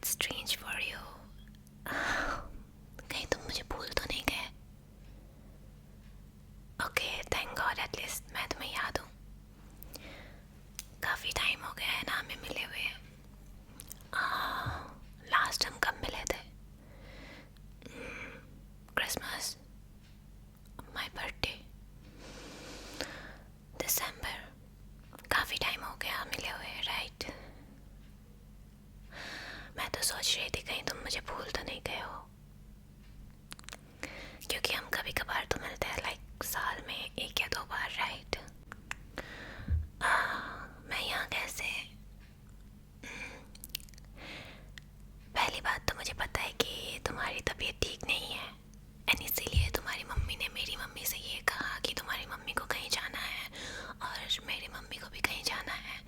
It's strange for you. कहीं तुम मुझे भूल तो नहीं गए? ओके, थैंक गॉड, एटलीस्ट मैं तुम्हें याद हूँ। काफ़ी टाइम हो गया है ना हमें मिले हुए। लास्ट हम कब मिले थे? क्रिसमस, माय बर्थडे, दिसंबर। काफ़ी टाइम हो गया मिले हुए, राइट? मैं तो सोच रही थी कहीं तुम मुझे भूल तो नहीं गए हो, क्योंकि हम कभी कभार तो मिलते हैं, लाइक साल में 1 या 2 बार, राइट? मैं यहाँ कैसे? पहली बात तो मुझे पता है कि तुम्हारी तबीयत ठीक नहीं है, एंड इसीलिए तुम्हारी मम्मी ने मेरी मम्मी से ये कहा कि तुम्हारी मम्मी को कहीं जाना है और मेरी मम्मी को भी कहीं जाना है,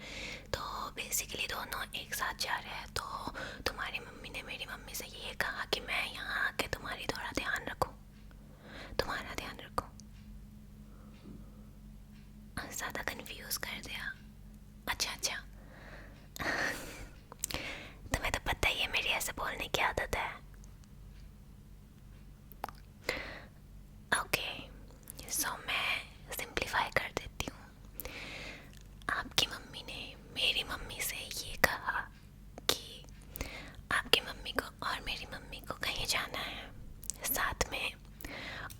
तो बेसिकली दोनों एक साथ जा रहे हैं। तो तुम्हारी मम्मी ने मेरी मम्मी से ये कहा कि मैं यहाँ आके तुम्हारी थोड़ा ध्यान रखूँ, तुम्हारा ध्यान रखूँ। ज़्यादा कंफ्यूज कर दिया? अच्छा अच्छा। तुम्हें तो पता ही है मेरी ऐसे बोलने की आदत है। ओके, सो मैं सिंप्लीफाई कर देती हूँ। आपकी मम्मी ने मेरी मम्मी से ये कहा कि आपकी मम्मी को और मेरी मम्मी को कहीं जाना है साथ में,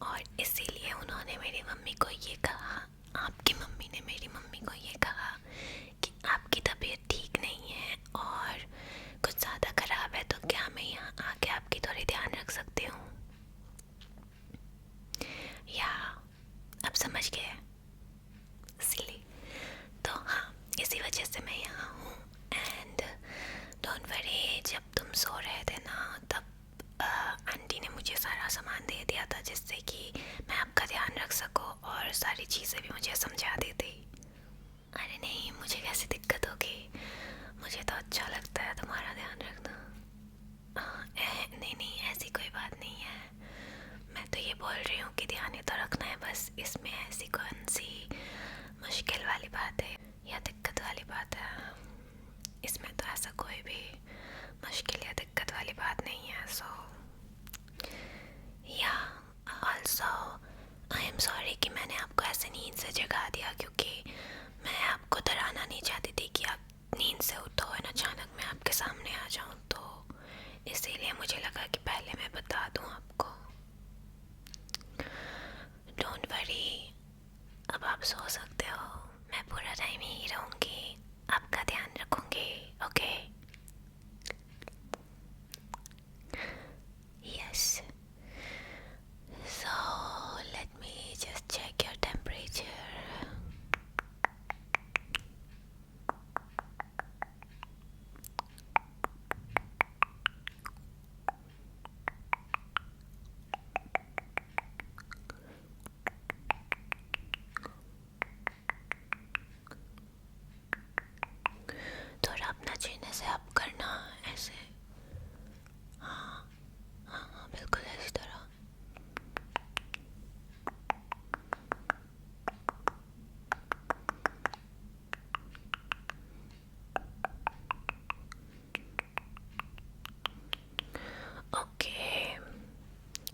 और इसीलिए उन्होंने मेरी मम्मी को ये कहा, आपकी मम्मी ने मेरी मम्मी को ये कहा कि आपकी तबीयत ठीक नहीं है और कुछ ज़्यादा ख़राब है, तो क्या मैं यहाँ आके आपकी थोड़ी ध्यान रख सकती हूँ? या अब समझ गए? सिली। तो हाँ, इसी वजह से मैं यहाँ हूँ। एंड डोंट वरी, जब तुम सो रहे थे ना तब आंटी ने मुझे सारा सामान दे दिया था जिससे कि मैं आपका ध्यान रख सकूँ, और सारी चीज़ें भी मुझे समझा दी थी। अरे नहीं, मुझे कैसी दिक्कत होगी, मुझे तो अच्छा लगता है तुम्हारा ध्यान रखना। नहीं नहीं, ऐसी कोई बात नहीं है। मैं तो ये बोल रही हूँ कि ध्यान ही तो रखना है बस, इसमें ऐसी कौन सी मुश्किल वाली बात है या दिक्कत वाली बात है? इसमें तो ऐसा कोई भी मुश्किल या दिक्कत वाली बात नहीं है। सो या ऑल्सो आई एम सॉरी कि मैंने आपको ऐसे नींद से जगा दिया, क्योंकि मैं आपको डराना नहीं चाहती थी कि आप नींद से उठो और अचानक मैं आपके सामने आ जाऊँ, तो इसीलिए मुझे लगा कि पहले मैं बता दूँ आपको। डोंट वरी, अब आप सो सकते हो, मैं पूरा टाइम यहीं रहूँगी, आपका ध्यान रखूँगी। Okay? Yes. So let me just check your temperature. थोड़ा अपना चेहरे से अप करना, ऐसे। हाँ हाँ हाँ, बिल्कुल इसी तरह। ओके,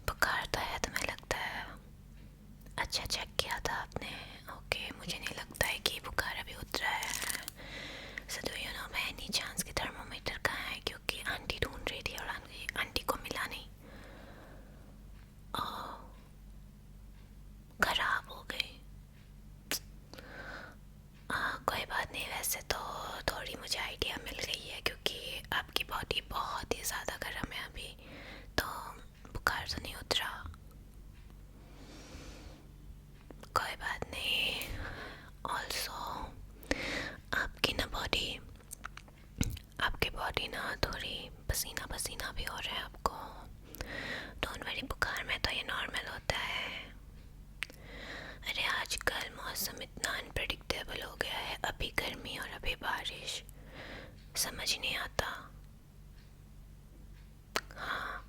बुखार तो है तुम्हें लगता है? अच्छा, चेक किया था आपने? ओके, मुझे नहीं लगता है कि बुखार अभी उतरा है। So do you know by any chance कि थर्मोमीटर कहाँ है? क्योंकि आंटी ढूंढ रही थी और आंटी को मिला नहीं। ओह, खराब हो गई। कोई बात नहीं, वैसे तो थोड़ी मुझे आइडिया मिल गई है, क्योंकि आपकी बॉडी बहुत ही ज़्यादा गर्म है अभी, तो बुखार तो नहीं उतरा। कोई बात नहीं। ऑल्सो आपकी बॉडी ना थोड़ी पसीना पसीना भी हो रहा है आपको। डोंट वरी, बुखार में तो ये नॉर्मल होता है। अरे आजकल मौसम इतना अनप्रेडिक्टेबल हो गया है, अभी गर्मी और अभी बारिश, समझ नहीं आता। हाँ,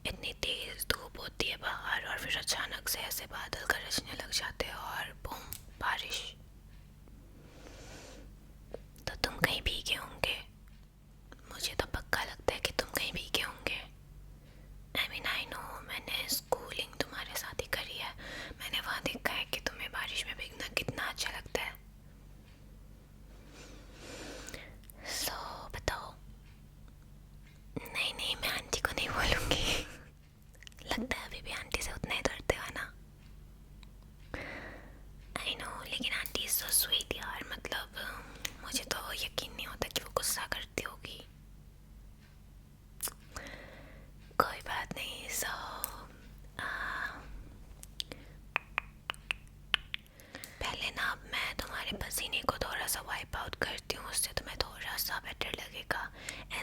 इतनी तेज़ धूप होती है बाहर और फिर अचानक से ऐसे बादल गरजने लग जाते हैं और बूम, बारिश। तो तुम कहीं भीगे होंगे, मुझे तो पक्का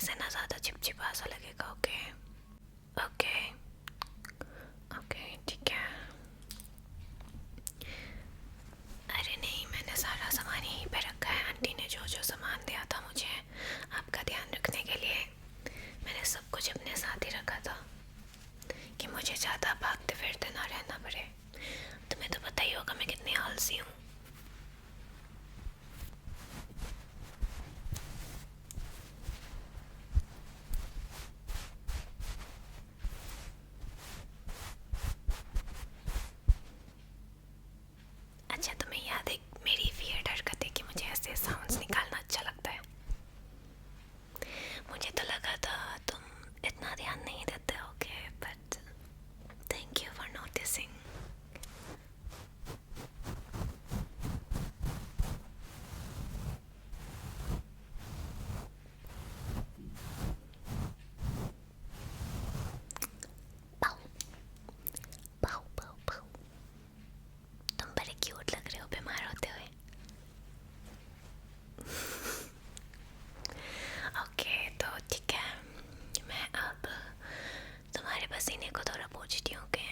से ना ज़्यादा चिपचिपा सा लगेगा। ओके ओके ओके ठीक है। अरे नहीं, मैंने सारा सामान यहीं पे रखा है। आंटी ने जो जो सामान दिया था मुझे आपका ध्यान रखने के लिए, मैंने सब कुछ अपने साथ ही रखा था कि मुझे ज़्यादा भागते फिरते ना रहना पड़े। तुम्हें तो पता ही होगा मैं कितनी आलसी हूँ। अच्छा, तुम्हें याद है मेरी वियर्ड हरकत है कि मुझे ऐसे साउंड्स निकालना अच्छा लगता है। मुझे तो लगा था तुम इतना ध्यान नहीं देते होगे, but thank you for noticing. पाउ पाउ पाउ, तुम बड़े क्यूट लग रहे हो बीमार होते हुए। ओके तो ठीक है, मैं अब तुम्हारे पसीने को थोड़ा पोंछती हूँ। ओके ओके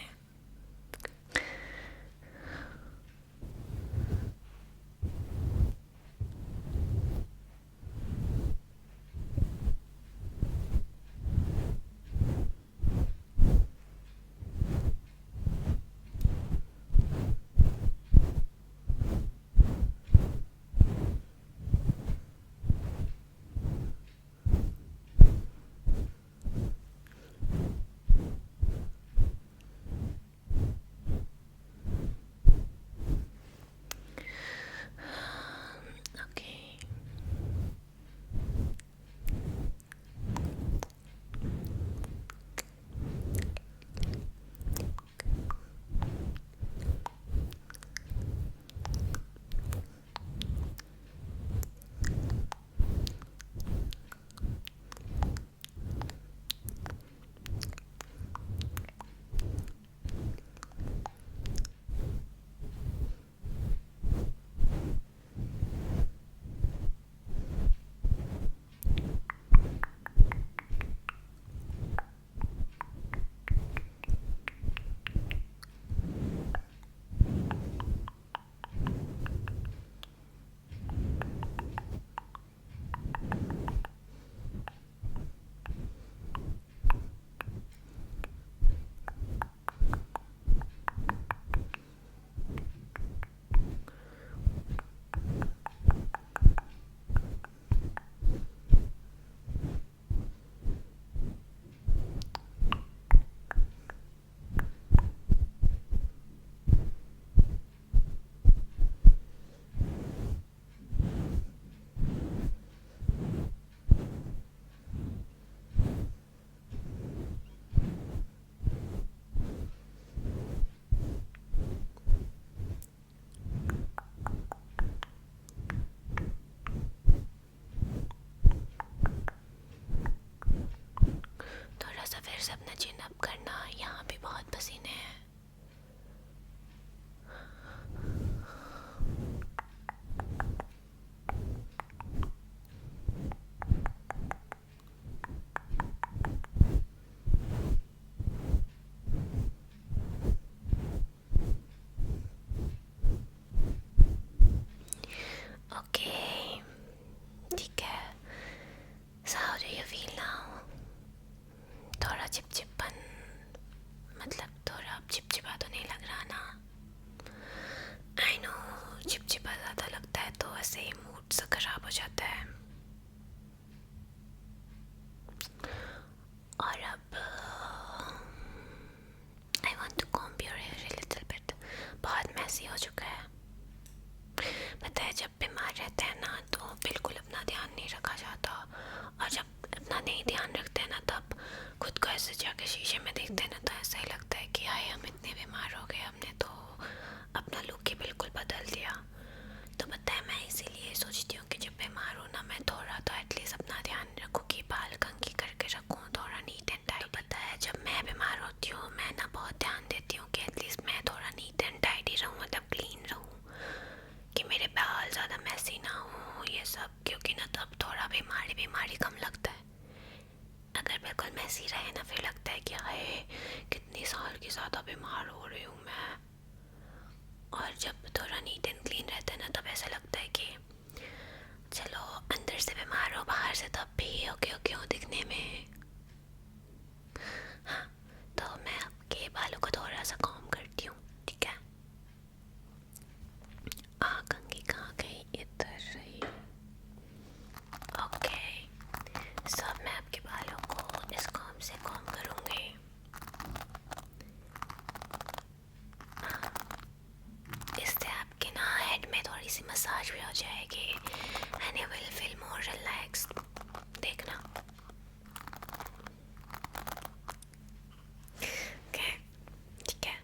थोड़ा सा फिर से अपना चिन अप करना, यहाँ भी बहुत पसीने हैं। ओके ठीक है, so how do you feel now? थोड़ा चिपचिपन, मतलब थोड़ा अब चिपचिपा तो नहीं लग रहा ना? आई नो, चिपचिपा ज़्यादा लगता है तो ऐसे ही मूड सा खराब हो जाता है। और अब I want to comb your hair a little bit, बहुत मैसी हो चुका है। पता है जब बीमार रहते हैं ना तो बिल्कुल अपना ध्यान नहीं रखा जाता, और जब अपना नहीं ध्यान रखते हैं ना तब खुद को ऐसे जाके शीशे में देखते हैं ना तो ऐसा ही लगता है कि हाय हम इतने बीमार हो गए, हमने तो अपना लुक ही बिल्कुल बदल दिया। तो पता है मैं इसीलिए सोचती हूँ कि जब बीमार हो ना मैं थोड़ा तो एटलीस्ट अपना ध्यान रखूँ कि बाल कंघी करके रखूँ, थोड़ा नीट एंड टाइडी। तो पता है जब मैं बीमार होती हूँ मैं ना बहुत ध्यान देती हूँ कि एटलीस्ट मैं थोड़ा नीट एंड टाइडी रहूँ, मतलब क्लीन रहूँ, कि मेरे बाल ज़्यादा मैसी ना हो ये सब, क्योंकि ना तब थोड़ा बीमारी बीमारी कम लगता है। ऐसे ही रहे ना फिर लगता है कि हाय कितनी साल की ज़्यादा बीमार हो रही हूँ मैं। और जब थोड़ा नीट एंड क्लीन रहता है ना तब ऐसा लगता है कि चलो अंदर से बीमार हो बाहर से तब भी ओके ओके हो दिखने में। हाँ, तो मैं आपके बालों को थोड़ा सा कॉम्ब करती हूँ, ठीक है। कंघी कहाँ गई? इधर रही। ओके, सब मैं आपके बालों को इस कॉम्ब से कॉम्ब करूँगी। इससे आपके ना हेड में थोड़ी सी मसाज भी हो जाएगी and you will feel more relaxed. देखना। ओके, ठीक है।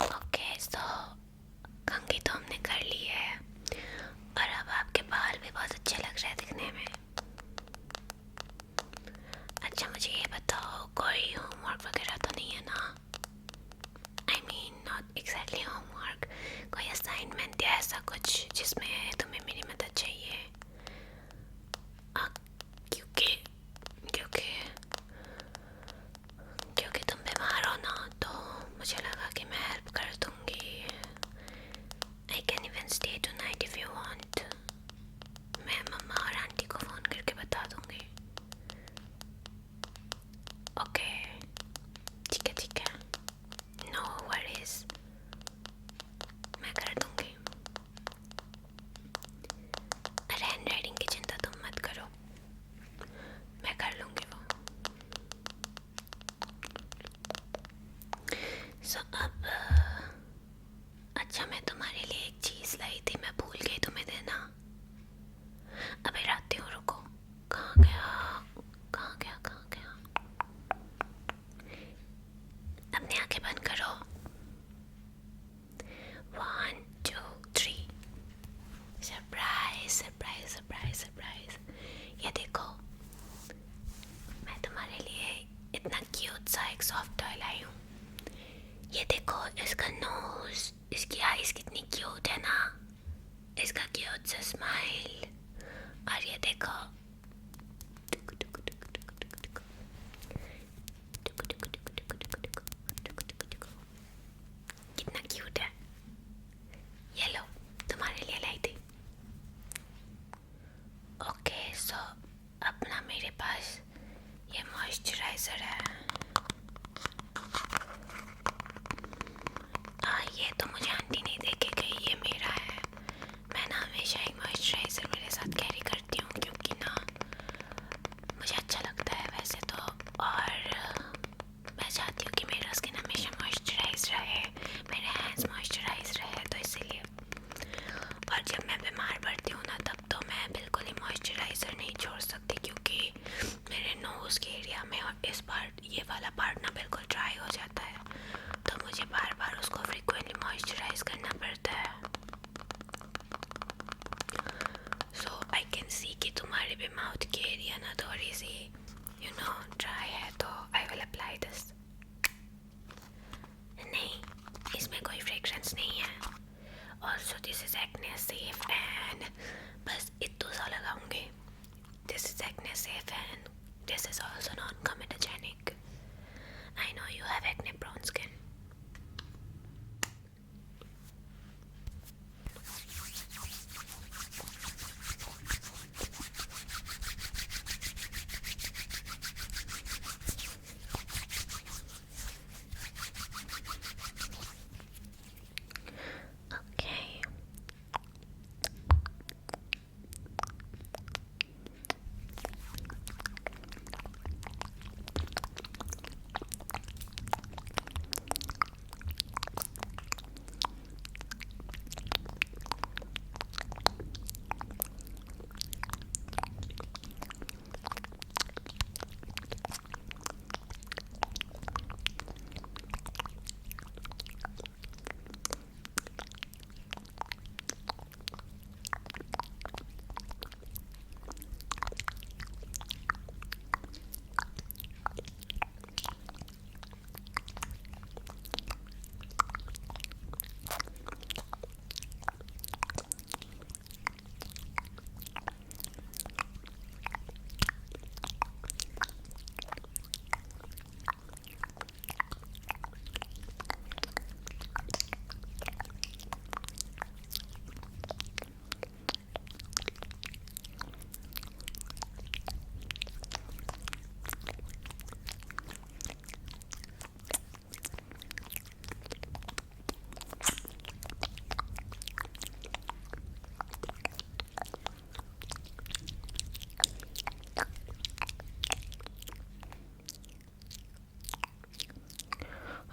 ओके, सो कंघी तो हमने कर ली है और अब आपके बाल भी बहुत अच्छे लग रहे हैं दिखने में। अच्छा, मुझे ये बताओ कोई होमवर्क वगैरह तो नहीं है ना? I mean not exactly homework, कोई असाइनमेंट या ऐसा कुछ जिसमें तुम्हें मेरी मदद चाहिए? क्योंकि क्योंकि क्योंकि तुम बीमार हो ना तो मुझे लगा कि मैं हेल्प कर दूँगी। I can even stay tonight if you want. मैं मम्मा और आंटी को फ़ोन करके बता दूँगी। ओके, ठीक है ठीक है, नो वरीज, मैं कर दूँगी। हैंड राइटिंग की चिंता तुम मत करो, मैं कर लूँगी वो। सो अब अच्छा, मैं तुम्हारे लिए एक चीज़ लाई थी, मैं भूल गई तुम्हें देना। अबे रात हूँ, रुको, कहाँ गया कहाँ गया कहाँ गया? अपनी आंखें बंद करो। 1 2 3। Surprise surprise surprise surprise. ये देखो, मैं तुम्हारे लिए इतना क्यूट सा एक सॉफ्ट टॉय लाई हूँ। ये देखो, इसका नोज, इसकी आईज कितनी क्यूट है ना, इसका क्यूट सा स्माइल, और ये देखो कितना क्यूट है। ये लो, तुम्हारे लिए लाई थी। ओके, सो अब ना मेरे पास ये मॉइस्चराइज़र है, This is also non-comedogenic. I know you have acne-prone skin. Okay.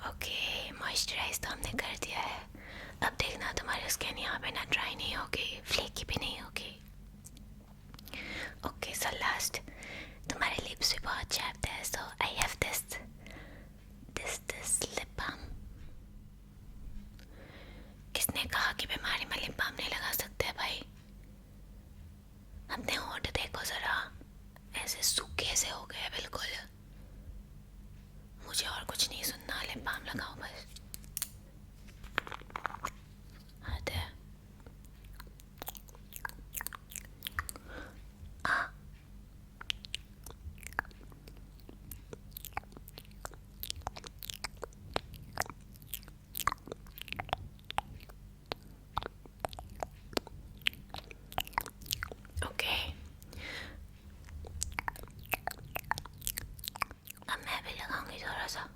Okay, moisturise तो हमने कर दिया है. अब देखना तुम्हारी स्किन यहाँ पे ना ड्राई नहीं होगी, फ्लेकी भी नहीं होगी. ओके, सो लास्ट, तुम्हारे लिप्स भी बहुत चैप्ड है, so I have this lip balm. किसने कहा कि बीमारी में लिप बाम नहीं लगा सकते हैं भाई? अपने होंठ देखो जरा, ऐसे सूखे से हो गए बिल्कुल. मुझे और कुछ नहीं सुनना, लिप बाम लगाओ बस. आते हैं. ओके, अब मैं भी लगाऊंगी थोड़ा सा.